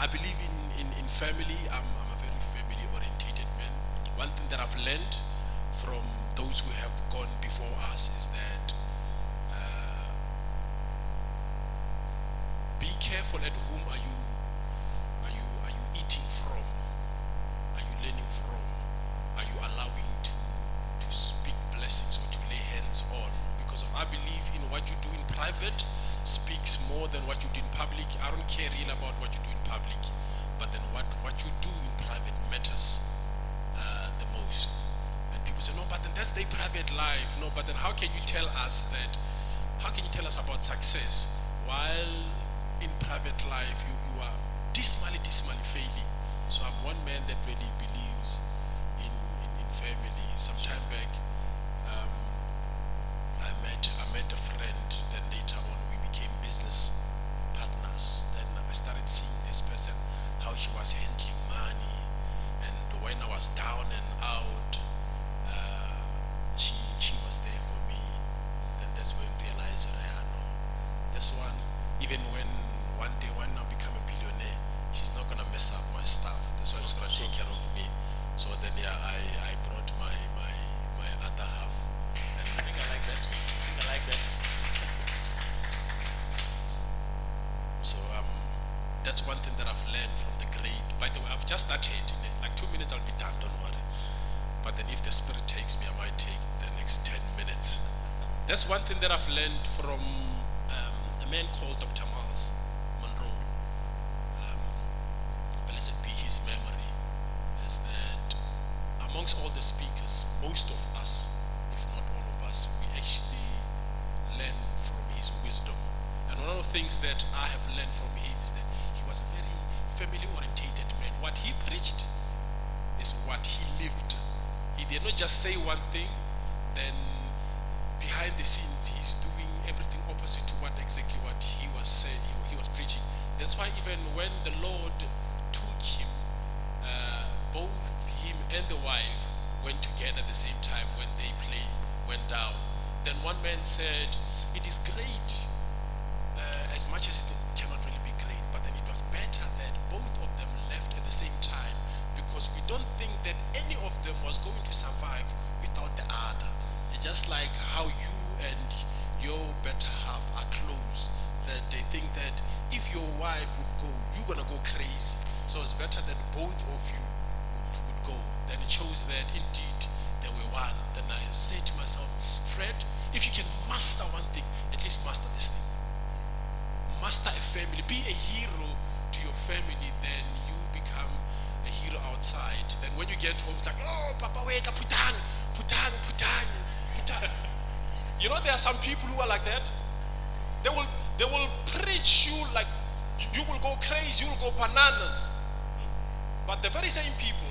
I believe in family. I'm a very family orientated man. One thing that I've learned from those who have gone before us is that be careful at whom are you eating from? Are you learning from? Are you allowing to speak blessings or to lay hands on? Because I believe in what you do in private speaks more than what you do in public. I don't care really about what you do in public, but then what you do in private matters the most. And people say, no, but then that's their private life. No, but then how can you tell us that? How can you tell us about success while in private life you are dismally failing? So I'm one man that really believes in family. Some time back, I met a friend. Then later on, we became business partners. Then I started seeing this person, how she was handling money, and when I was down and out, she was there for me. Then that's when I realized that I know this one. Even when one day when I become a billionaire, she's not gonna mess up my stuff. That's why she's gonna take care of me. So then I brought my other half. And I think I like that. So that's one thing that I've learned from the great. By the way, I've just started. Like 2 minutes I'll be done, don't worry. But then if the spirit takes me, I might take the next 10 minutes. That's one thing that I've learned from a man called Dr. Miles Monroe. Blessed be his memory. Is that amongst all the speakers, most of us, if not all of us, we actually learn from his wisdom. And one of the things that I have learned from him is that he was a very family orientated man. What he preached is what he lived. He did not just say one thing, then behind the scenes he's doing everything opposite to exactly what he was saying, he was preaching. That's why even when the Lord took him, both him and the wife went together at the same time when they went down. Then one man said, it is great, as much as it cannot really be great, but then it was better that both of them left at the same time, because we don't think that any of them was going to survive without the other. It's just like how you and your better half are close, that they think that if your wife would go, you're gonna go crazy. So it's better that both of you would go. Then it shows that indeed they were one. Then I say to myself, Fred, if you can master one thing, at least master this thing. Master a family, be a hero to your family, then you become a hero outside. Then when you get home, it's like, oh, Papa, wait, putang. You know, there are some people who are like that. They will preach you like you will go crazy, you will go bananas. But the very same people,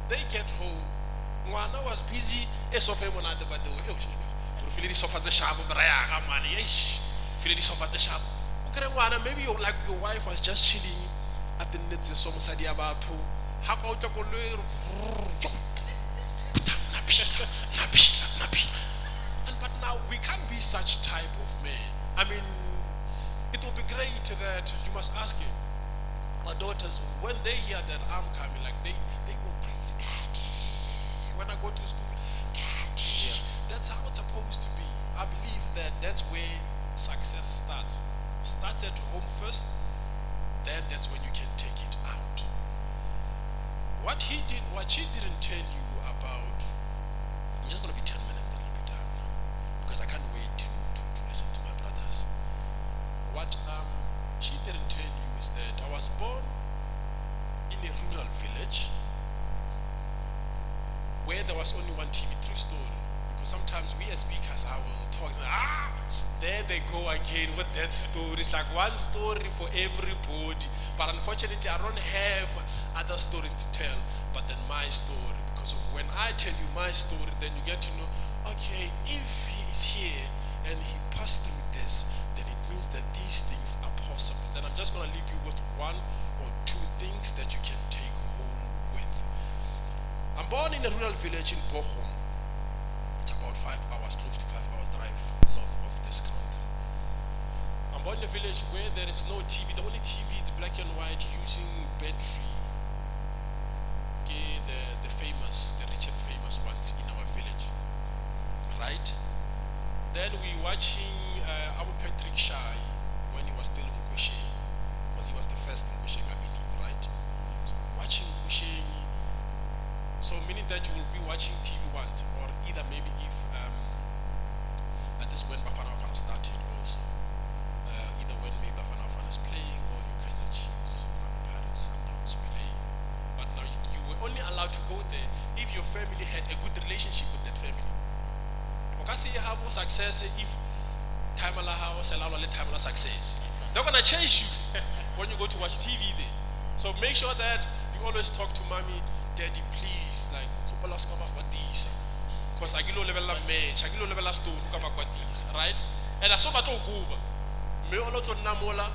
they get home. Mwana was busy. Maybe like your wife was just chilling at the nets of Sadiabato. But now we can't be such type of men. I mean, it will be great that you must ask him. Our daughters, when they hear that I'm coming, like they go crazy. Daddy. When I go to school, Daddy. Yeah. That's how it's supposed to be. I believe that that's where success starts. Starts at home first, then that's when you can take it out. What she didn't tell you about, I'm just going to be 10 minutes, then I'll be done. Because I can't wait to listen to my brothers. What she didn't tell you is that I was born in a rural village where there was only one TV3 story. Because sometimes we as speakers, I will talk, there they go again with that story. It's like one story for everybody. But unfortunately, I don't have other stories to tell but then my story. Because of when I tell you my story, then you get to know, okay, if he is here and he passed through this, then it means that these things are possible. Then I'm just going to leave you with one or two things that you can take home with. I'm born in a rural village in Bochum. It's about 5 hours, close to 5 hours drive north of this country. I'm I'm born in a village where there is no TV. The only TV is black and white using battery. Okay, the famous, the rich and famous ones in our village, right? Then we watching our Patrick Shai when he was still in Kusheng, because he was the first in Kusheng, I believe, right? So watching Kusheng, so meaning that you will be watching TV once, or either maybe if this is when Bafana Bafana started also. Either when maybe Bafana Bafana is playing or your Kaiser Chiefs, Pirates, Sundowns playing. But now you were only allowed to go there if your family had a good relationship with that family. Okay, see how success if time allow us allow time allow success. They're gonna chase you when you go to watch TV there. So make sure that you always talk to mommy, daddy, please, like couple us about this. Because I go level match, I go level store, come about this, right? And I saw that go. Me all to namola,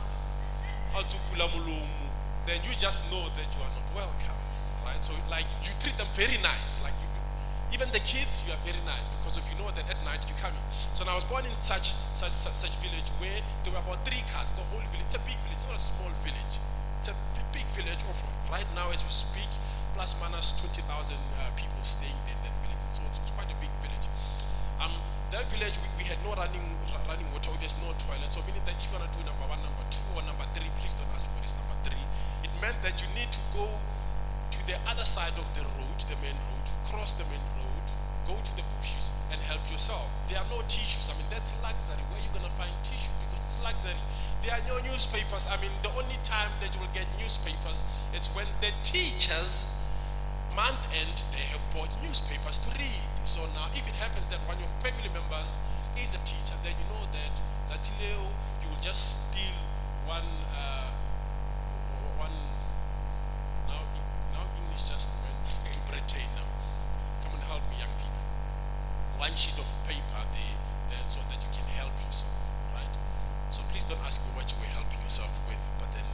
how to pula mulumu. Then you just know that you are not welcome, right? So like you treat them very nice, like even the kids, you are very nice because if you know that at night you're coming. So now I was born in such village where there were about 3 cars, the whole village. It's a big village, it's not a small village. It's a big village of right now as we speak, plus minus 20,000 people staying there in that village. So it's quite a big village. That village we had no running water, there's no toilet. So meaning that if you want to do number 1, number 2, or number 3, please don't ask for this number 3. It meant that you need to go to the other side of the road, the main road, cross the main road, go to the bushes and help yourself. There are no tissues. I mean, that's luxury. Where are you going to find tissue? Because it's luxury. There are no newspapers. I mean, the only time that you will get newspapers is when the teachers, month end, they have bought newspapers to read. So now, if it happens that one of your family members is a teacher, then you know that Zatileo, you will just steal one. Now English just went to Britain now. Come and help me, young people. One sheet of paper there, then so that you can help yourself, right? So please don't ask me what you were helping yourself with, but then,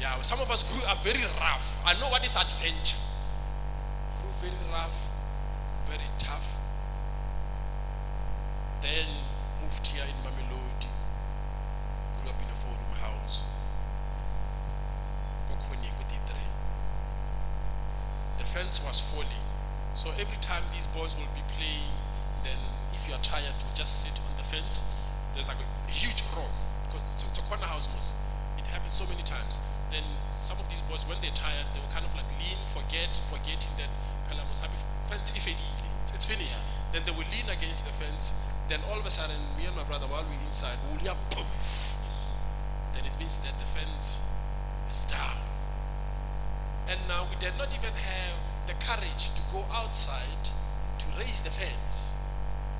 yeah, some of us grew up very rough. I know what is adventure. Grew very rough, very tough. Then moved here in Mamelodi. Grew up in a 4-room house. The fence was falling. So every time these boys will be playing, then if you are tired, you just sit on the fence. There's like a huge rock because it's a corner house most. It happens so many times. Then some of these boys, when they're tired, they will kind of like lean, forgetting that fence if it's finished. Yeah. Then they will lean against the fence. Then all of a sudden, me and my brother, while we're inside, we'll hear boom. Then it means that the fence is down. And now we did not even have the courage to go outside to raise the fence.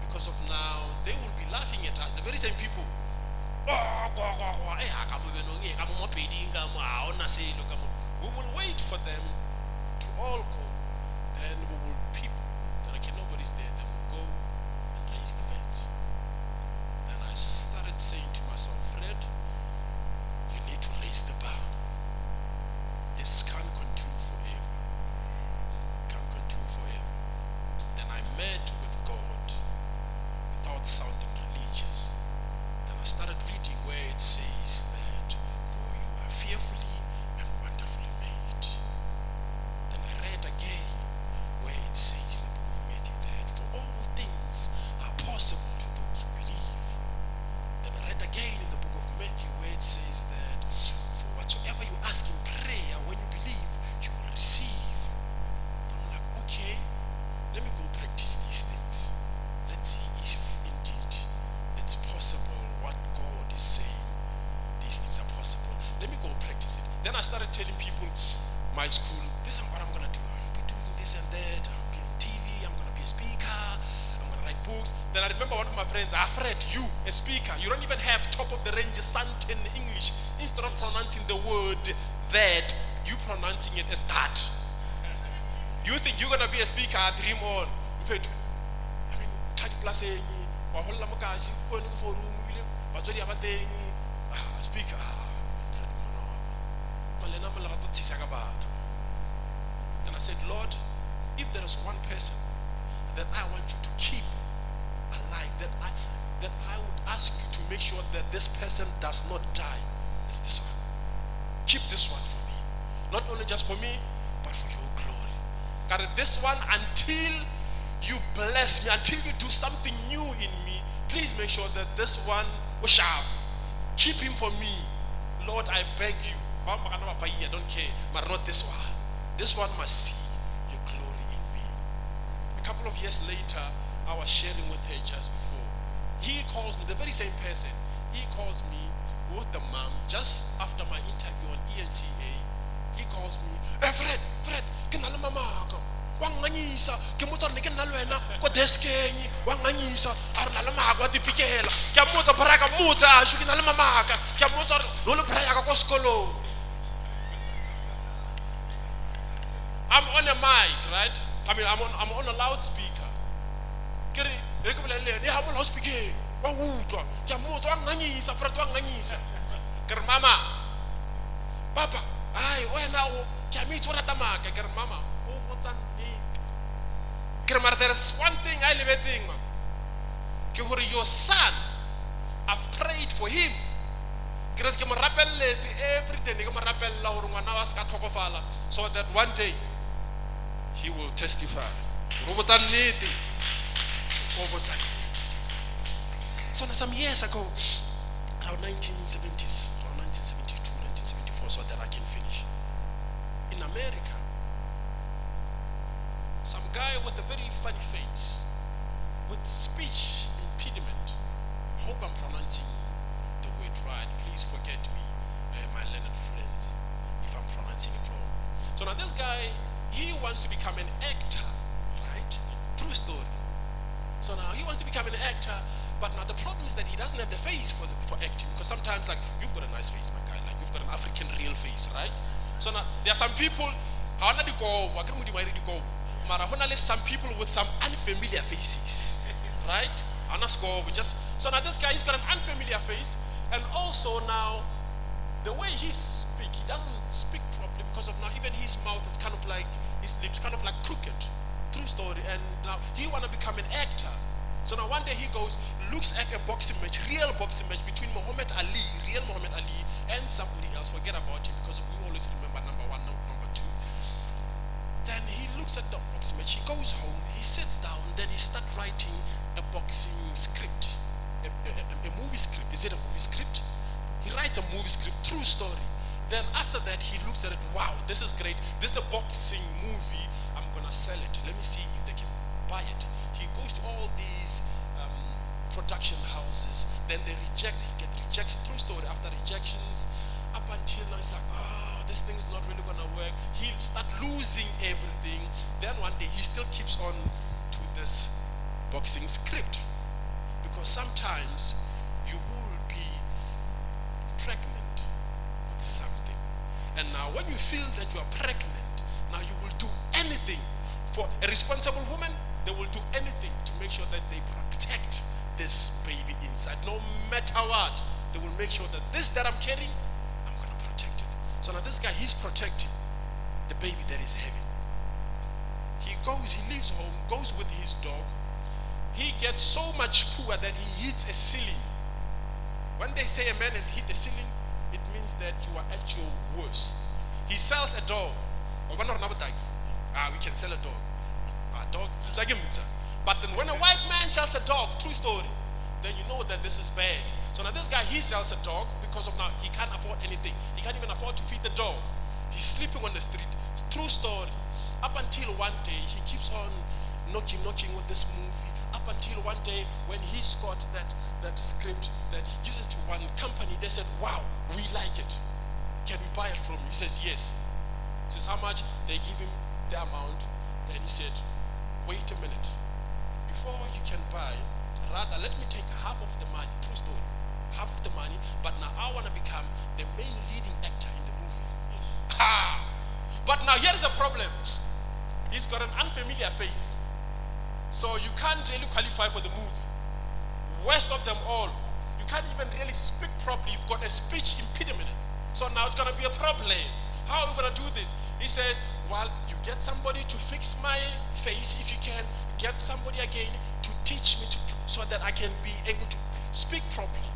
Because of now, they will be laughing at us, the very same people. We will wait for them to all go. Then we will peep. Then okay, nobody's there. Then we'll go and raise the fence. Then I started saying to myself, Fred, you need to raise the bar. This can't continue forever. Can't continue forever. Then I met with God without sounding religious. Then I started reading where it says that for you are fearfully and wonderfully made. Then I read again where it says in the book of Matthew that for all things are possible to those who believe. Then I read again in the book of Matthew where it says that for whatsoever you ask in prayer, when you believe, you will receive. I'm like, okay, let me go practice these things. Let's see if indeed it's possible what God is saying. These things are possible. Let me go practice it. Then I started telling people, my school, this is what I'm going to do. I'm going to be doing this and that. I'm going to be on TV. I'm going to be a speaker. I'm going to write books. Then I remember one of my friends, Fred, you, a speaker, you don't even have top of the range Santen English. Instead of pronouncing the word that, you pronouncing it as that. You think you're going to be a speaker, dream on. In fact, I mean, speaker. Then I said, Lord, if there is one person that I want you to keep alive, that that I would ask you to make sure that this person does not die is this one. Keep this one for me. Not only just for me, but for your glory. God, this one, until you bless me, until you do something new in me, please make sure that this one was sharp. Keep him for me. Lord, I beg you. I don't care, but not this one. This one must see your glory in me. A couple of years later, I was sharing with her just before. He calls me, the very same person, he calls me with the mom just after my interview on ENCA. He calls me, Fred, ke na le mama ka. Wa nganyisa, ke mo tsone ke na le wena ko deskenyi, wa nganyisa, a re na le mama ka dipikela. Ke mo tsa braka motsa a shu ke na le mama ka. Ke mo tsa no le braka ko sekolo. I'm on a mic, right? I mean, I'm on a loudspeaker. Ke re ke bolele ne ha mo loudspeaker. Wa utlwa. Ke mo tsa nganyisa, Fred wa nganyisa. Ke re mama, papa, ai wena o ke a mitso rata maka ke re mama o botsa nnete ke re mara there is one thing I lebetseng ma ke hore your son, I've prayed for him ke re ke mo rapelletse every day ke mo rapella hore ngwana wa se ka tlhokofala so that one day he will testify o botsa nnete o botsa nnete. So some years ago, around 1970s, around 1972, 1974, so that I can finish. In America, some guy with a very funny face, with speech impediment. I hope I'm pronouncing the word right. Please forget me, my learned friends, if I'm pronouncing it wrong. So now this guy, he wants to become an actor, right? True story. So now he wants to become an actor, but now the problem is that he doesn't have the face for acting, because sometimes, like, you've got a nice face, my guy, like you've got an African real face, right? So now there are some people, some people with some unfamiliar faces, right? So now this guy, he's got an unfamiliar face, and also now the way he speaks, he doesn't speak properly because of now even his mouth is kind of like, his lips kind of like crooked. True story. And now he want to become an actor. So now one day he goes, looks at a boxing match, real boxing match between Muhammad Ali, real Muhammad Ali, and somebody else. Forget about him because we always remember number one, number two. Then he looks at the boxing match, he goes home, he sits down, then he starts writing a boxing script, a movie script. Is it a movie script? He writes a movie script, true story. Then after that, he looks at it, wow, this is great. This is a boxing movie. I'm going to sell it. Let me see if they can buy it. He goes to all these production houses. Then they reject, he gets rejection, true story. After rejections, up until now, it's like, oh, this thing is not really going to work. He'll start losing everything. Then one day, he still keeps on to this boxing script. Because sometimes you will be pregnant with something. And now when you feel that you are pregnant, now you will do anything. For a responsible woman, they will do anything to make sure that they protect this baby inside. No matter what, they will make sure that this that I'm carrying, I'm going to protect it. So now this guy, he's protecting the baby that is heavy. He leaves home, goes with his dog. He gets so much poor that he hits a ceiling. When they say a man has hit a ceiling, it means that you are at your worst. He sells a dog. We can sell a dog. But then when a white man sells a dog, true story, then you know that this is bad. So now this guy, he sells a dog because of now he can't afford anything. He can't even afford to feed the dog. He's sleeping on the street. True story. Up until one day, he keeps on knocking with this movie. Up until one day when he's got that script, then he gives it to one company. They said, wow, we like it. Can we buy it from you? He says, yes. He says, how much? They give him the amount. Then he said, wait a minute. Before you can buy, rather let me take half of the money. True story. Half of the money, but now I want to become the main leading actor in the movie. But now here's a problem. He's got an unfamiliar face. So you can't really qualify for the movie. Worst of them all, you can't even really speak properly. You've got a speech impediment. So now it's going to be a problem. How are we going to do this? He says, well, you get somebody to fix my face if you can. Get somebody again to teach me so that I can be able to Speak properly.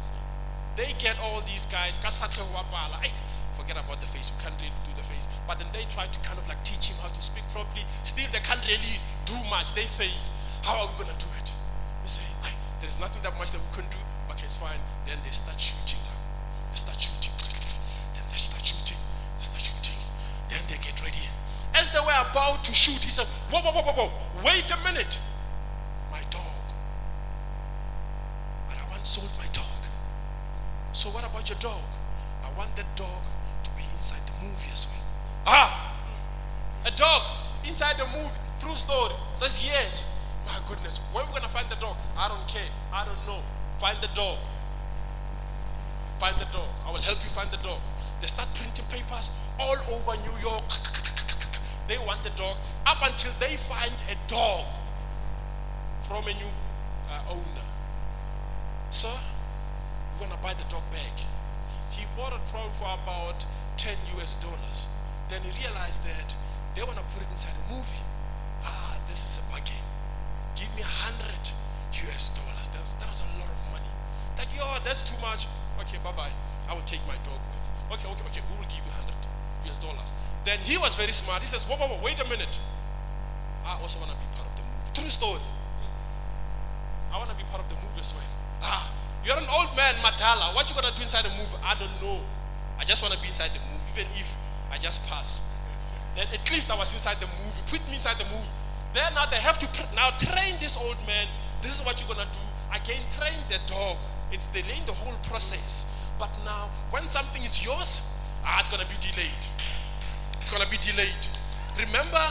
They get all these guys, forget about the face, we can't really do the face. But then they try to kind of like teach him how to speak properly. Still, they can't really do much. They fail. How are we going to do it? They say, there's nothing that much that we can do. Okay, it's fine. Then they start shooting. They start shooting. Then they start shooting. They start shooting. Then they get ready. As they were about to shoot, he said, whoa, whoa, whoa, whoa, whoa. Wait a minute. My dog. And I once sold my dog. So what about your dog? I want that dog to be inside the movie as well. A dog inside the movie. True story. Says yes. My goodness. Where are we going to find the dog? I don't care. I don't know. Find the dog. Find the dog. I will help you find the dog. They start printing papers all over New York. They want the dog up until they find a dog from a new owner. Sir, we're going to buy the dog back. He bought it probably for about $10 US. Then he realized that they want to put it inside a movie. This is a bargain. Give me $100 US. That was a lot of money. Like, yo, that's too much. Okay, bye-bye. I will take my dog with. Okay, we will give you $100 US. Then he was very smart. He says, whoa, wait a minute. I also want to be part of the movie. True story. I want to be part of the movie as well. You're an old man, Matala. What you going to do inside the movie? I don't know. I just want to be inside the movie, even if I just pass. Then at least I was inside the movie. Put me inside the movie. Then now they have to now train this old man. This is what you're going to do. Again, train the dog. It's delaying the whole process. But now, when something is yours, it's going to be delayed. It's going to be delayed. Remember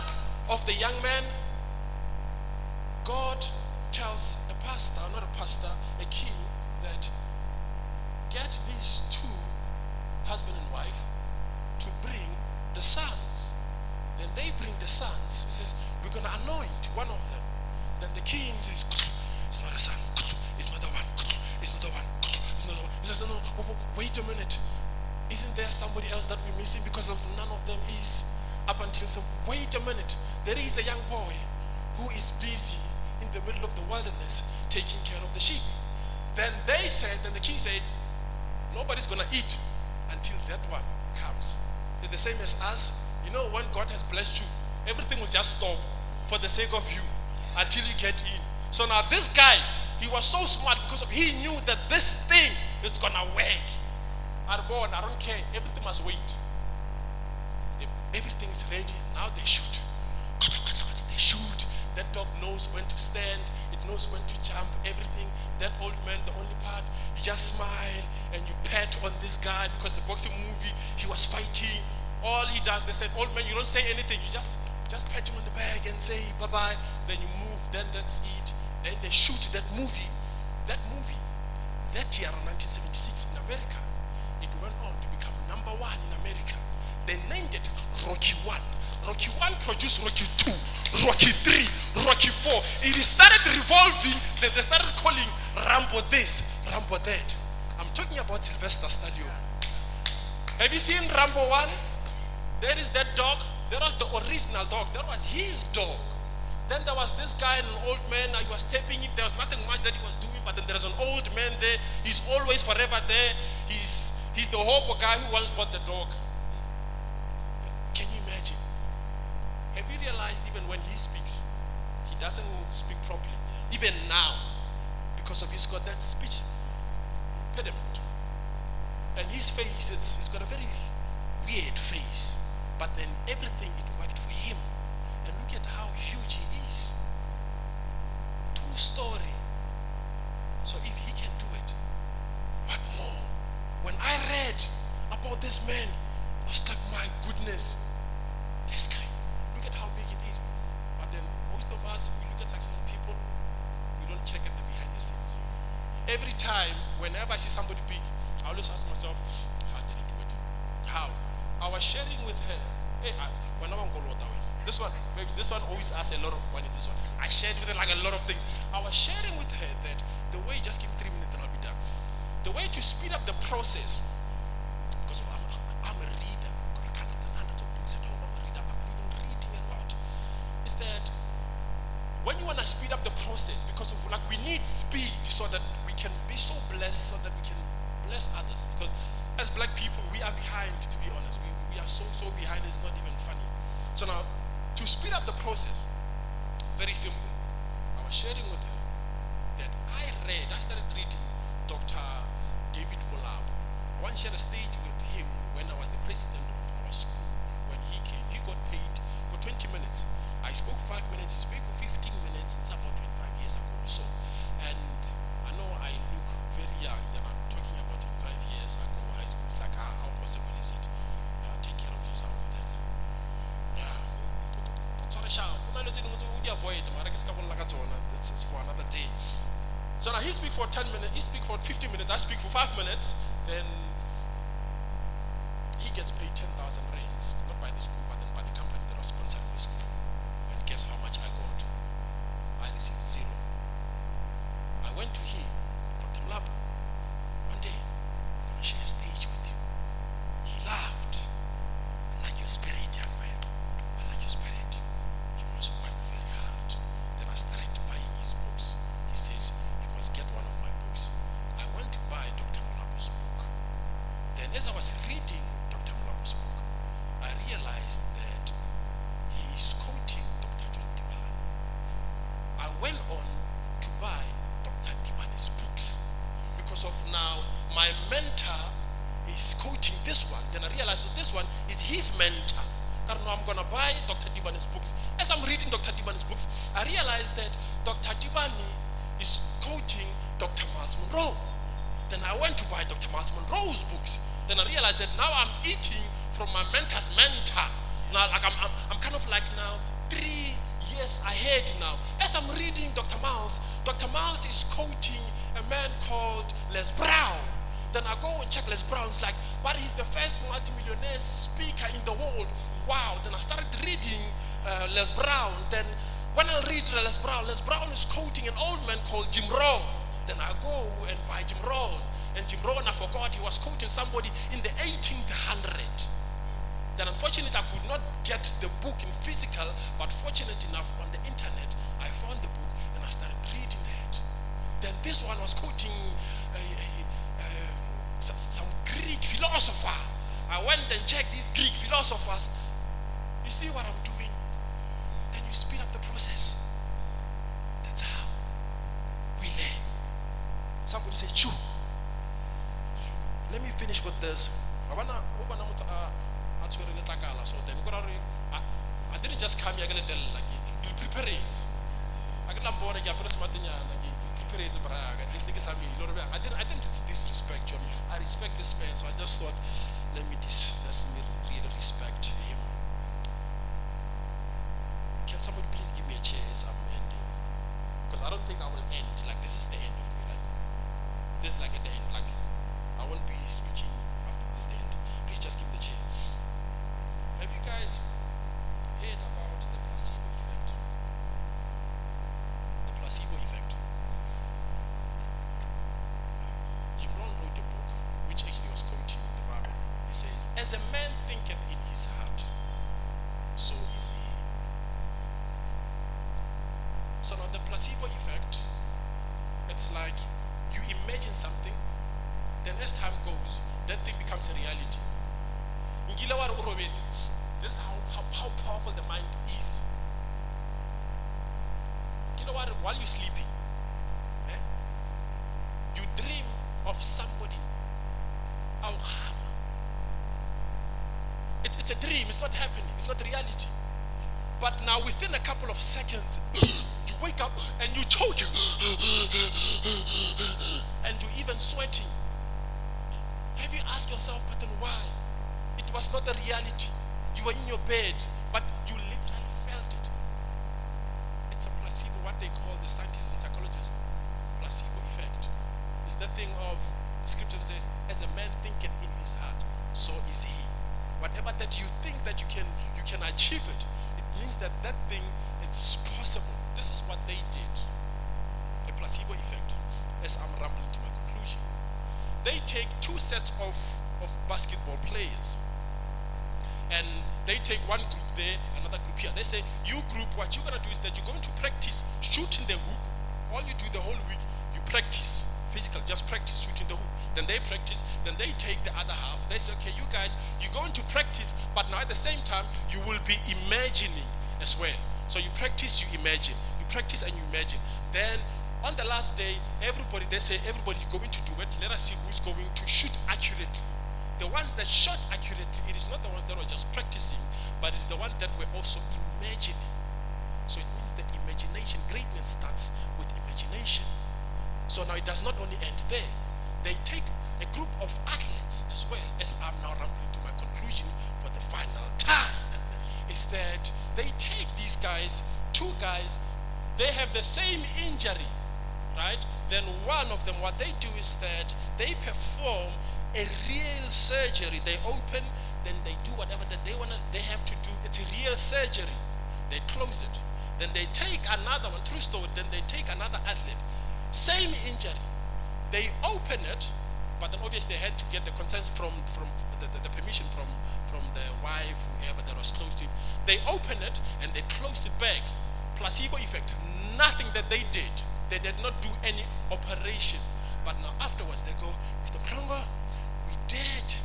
of the young man? God tells a pastor, not a pastor, a king, that get these two, husband and wife, to bring the sons. Then they bring the sons. He says, we're going to anoint one of them. Then the king says, it's not a son. It's not the one. It's not the one. It's not the one. He says, no, wait a minute. Isn't there somebody else that we're missing because of none of them is? Up until so, wait a minute. There is a young boy who is busy in the middle of the wilderness taking care of the sheep. Then they said, then the king said, nobody's going to eat until that one comes. They're the same as us. You know, when God has blessed you, everything will just stop for the sake of you until you get in. So now this guy, he was so smart because he knew that this thing is going to work. I don't care. Everything must wait. Everything is ready. Now they shoot. They shoot. That dog knows when to stand. It knows when to jump. Everything. That old man, the only part, you just smile and you pat on this guy because the boxing movie, he was fighting. All he does, they said, old man, you don't say anything. You just pat him on the back and say bye-bye. Then you move. Then that's it. Then they shoot that movie. That year in 1976 in America, it went on to become #1 in America. They named it Rocky 1. Rocky 1 produced Rocky 2, Rocky 3, Rocky 4. It started revolving, then they started calling Rambo this, Rambo that. I'm talking about Sylvester Stallone. Have you seen Rambo 1? There is that dog. That was the original dog. That was his dog. Then there was this guy, an old man, he was taping him. There was nothing much that he was doing, but then there's an old man there. He's always forever there. He's the hobo guy who once bought the dog. Can you imagine? Have you realized even when he speaks, he doesn't speak properly? Even now, because of he's got that speech impediment. And his face, he's got a very weird face. But then everything, it worked for him. And look at how huge he is. True story. So if he can do it, what more? When I read about this man, I was like, my goodness, this guy, look at how big it is. But then most of us, we look at successful people, we don't check at the behind the scenes. Every time, whenever I see somebody big, I always ask myself, how did he do it? How? I was sharing with her, when I want to go this one, maybe this one always asks a lot of money, this one. I shared with her like a lot of things. I was sharing with her that the way, just give me 3 minutes and I'll be done. The way to speed up the process, because I'm a reader, I've got hundreds of books at home, I'm a reader, I believe in reading a lot, is that when you want to speed up the process, because of, like we need speed so that we can be so blessed as black people, we are behind, to be honest. We are so behind, it's not even funny. So now, to speed up the process, very simple. I was sharing with her that I started reading Dr. David Molab. I once shared a stage with him when I was the president of our school. When he came, he got paid for 20 minutes. I spoke for 5 minutes, he spoke for 15 minutes. It's about 25 years ago or so. And I know I look very young, and I'm talking about 25 years ago. High school is like, how possible is it? Take care of yourself then. It's for another day. So now he speaks for 10 minutes, he speaks for 15 minutes, I speak for 5 minutes, then he gets paid 10,000 rands, not by the school, but then by the company that was sponsoring the school. And guess how much I got? I received 0. I went to him, Dr. Mlap, one day, I'm going to share a stage with you. He laughed. I like your spirit, young man. I like your spirit. You must work very hard. Then I started buying his books. He says, you must get one of my books. I went to buy Dr. Mlapo's book. Then as I was reading Dr. Mlapo's book, I realized that he is quoting Dr. John Diban. I went on to buy Dr. Diban's books because of now my mentor is quoting this one. Then I realized that this one is his mentor. I don't know, I'm going to buy Dr. Diban's books. As I'm reading Dr. Diban's books, I realized that Dr. Dibani is quoting Dr. Miles Monroe. Then I went to buy Dr. Miles Monroe's books. Then I realized that now I'm eating from my mentor's mentor. Now, like I'm kind of like now 3 years ahead now. As I'm reading Dr. Miles is quoting a man called Les Brown. Then I go and check Les Brown's like, but he's the first multimillionaire speaker in the world. Wow. Then I started reading Les Brown. Then when I read Les Brown is quoting an old man called Jim Rohn. Then I go and buy Jim Rohn. And Jim Rohn, I forgot, he was quoting somebody in the 1800s. Then unfortunately, I could not get the book in physical, but fortunate enough on the internet, I found the book and I started reading that. Then this one was quoting some Greek philosopher. I went and checked these Greek philosophers. You see what I'm doing? Then you speed up the process. That's how we learn. Somebody say, chew. Let me finish with this. So then I didn't just come here, you prepare it. I didn't disrespect you. I respect this man, so I just thought, let me really respect him. Can somebody please give me a chair as I'm ending? Because I don't think I will end like this is the end of me, right? This is like at the end, like I won't be speaking after this is the end. Please just give the chair. Have you guys heard about the placebo effect? The placebo effect. Jim Rohn wrote a book which actually was quoting the Bible. He says, as a man thinketh in his heart, so is he. So now the placebo effect, it's like you imagine something, then as time goes, that thing becomes a reality. This is how powerful the mind is. While you're sleeping, you dream of somebody. It's a dream, it's not happening, it's not reality. But now within a couple of seconds, you wake up and you choke, and you're even sweating. Have you asked yourself, but then why? It was not a reality. You were in your bed, but you literally felt it. It's a placebo, what they call the scientists and psychologists, placebo effect. It's that thing of, the scripture says, as a man thinketh in his heart, so is he. Whatever that you think that you can achieve it, it means that thing, it's possible. This is what they did. The placebo effect, as I'm rambling to my conclusion. They take 2 sets of basketball players, and they take one group there, another group here. They say, you group, what you're going to do is that you're going to practice shooting the hoop. All you do the whole week, you practice physical, just practice shooting the hoop. Then they practice, then they take the other half. They say, okay, you guys, you're going to practice, but now at the same time, you will be imagining as well. So you practice, you imagine. You practice and you imagine. Then on the last day, everybody, they say, everybody, you're going to do it. Let us see who's going to shoot accurately. The ones that shot accurately, it is not the ones that were just practicing, but it's the one that were also imagining. So it means that imagination, greatness starts with imagination. So now it does not only end there. They take a group of athletes as well, as I'm now rambling to my conclusion for the final time, is that they take these guys, two guys, they have the same injury, right? Then one of them, what they do is that they perform a real surgery. They open, then they do whatever that they have to do. It's a real surgery. They close it. Then they take another one, true story, then they take another athlete, same injury. They open it, but then obviously they had to get the consent from the permission from the wife, whoever that was close to him. They open it and they close it back. Placebo effect. Nothing that they did. They did not do any operation. But now afterwards they go, Mr. Mlongo, we did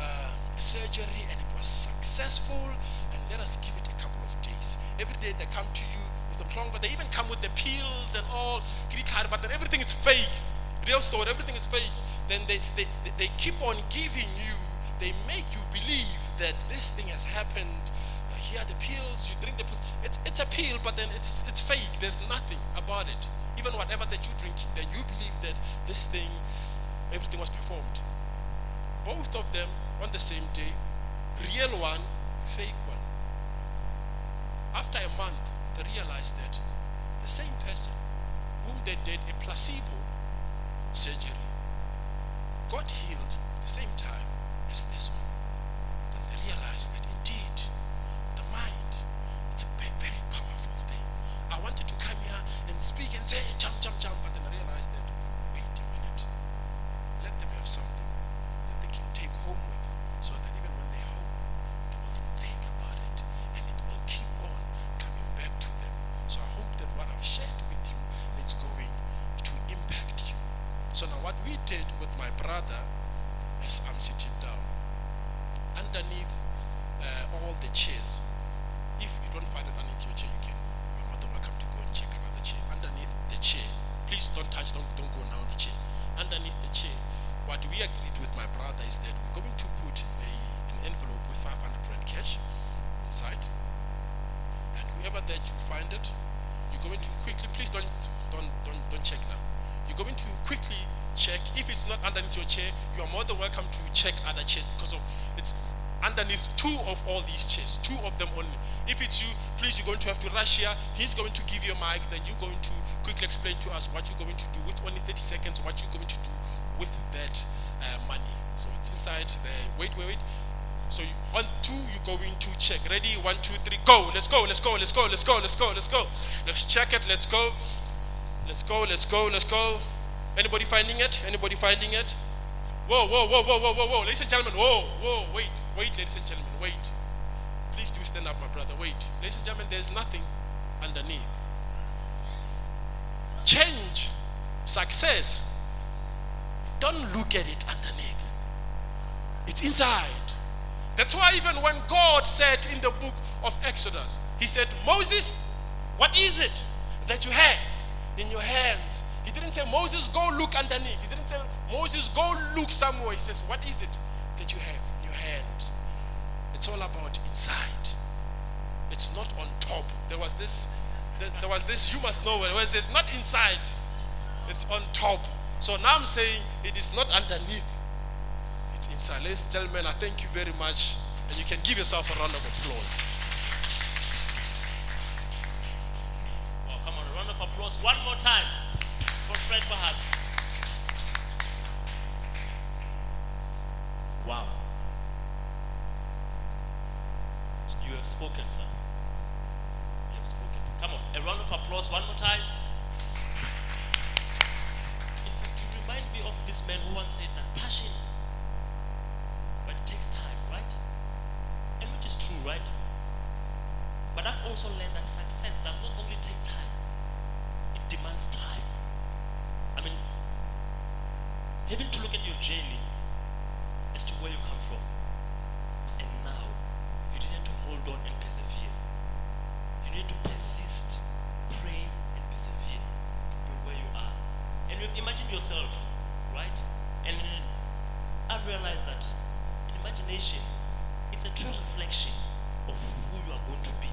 a surgery and it was successful, and let us give it a couple of days. Every day they come to you, Mr. Mlongo, they even come with the pills and all, but then everything is fake. Real story, everything is fake. Then they keep on giving you, they make you believe that this thing has happened. Here are the pills, you drink the pills. It's a pill, but then it's fake. There's nothing about it. Even whatever that you're drinking, then you believe that this thing, everything was performed. Both of them on the same day, real one, fake one. After a month, they realized that the same person whom they did a placebo surgery got healed at the same time as this one. Then they realized that indeed the mind, it's a very powerful thing. I wanted to come here and speak and say jump, but then I realized that wait a minute, let them have something that they can take home with, so that even when they're home they will think about it and it will keep on coming back to them. So I hope that what I've shared with you, it's going to impact you. So now what we did with my brother, as I'm sitting down, underneath all the chairs, if you don't find it underneath your chair, you're more than welcome to go and check another chair. Underneath the chair, please don't touch, don't go now on the chair. Underneath the chair, what we agreed with my brother is that we're going to put an envelope with 500 rand cash inside, and whoever that you find it, you're going to quickly, please don't check now. You're going to quickly check. If it's not underneath your chair, you are more than welcome to check other chairs, because it's underneath two of all these chairs, two of them only. If it's you, please, you're going to have to rush here. He's going to give you a mic, then you're going to quickly explain to us what you're going to do with only 30 seconds, what you're going to do with that money. So it's inside there. Wait. So on two, you're going to check. Ready? 1, 2, 3, go. Let's go. Let's check it. Let's go. Anybody finding it? Whoa. Ladies and gentlemen, whoa. Wait, ladies and gentlemen, wait. Please do stand up, my brother. Wait. Ladies and gentlemen, there's nothing underneath. Change, success. Don't look at it underneath. It's inside. That's why even when God said in the book of Exodus, he said, Moses, what is it that you have in your hands? He didn't say, Moses, go look underneath. He didn't say, Moses, go look somewhere. He says, what is it that you have in your hand? It's all about inside. It's not on top. There was this, you must know, where it says, not inside. It's on top. So now I'm saying it is not underneath. It's inside. Ladies and gentlemen, I thank you very much. And you can give yourself a round of applause. Well, come on, a round of applause one more time for Fred Bohasu. Wow. You have spoken, sir. You have spoken. Come on, a round of applause one more time. In fact, you remind me of this man who once said that passion, but it takes time, right? And which is true, right? But I've also learned that success does not only take time, it demands time. I mean, having to look at your journey as to where you come from. And now, you need to hold on and persevere. You need to persist, pray, and persevere to be where you are. And you've imagined yourself, right? And I've realized that in imagination, it's a true reflection of who you are going to be.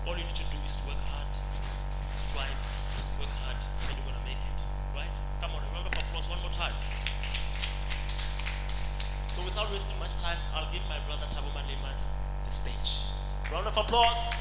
All you need to do is to work hard, strive, work hard, and you're going to make it, right? Come on, a round of applause one more time. So without wasting much time, I'll give my brother Thabo Maleman the stage. Round of applause.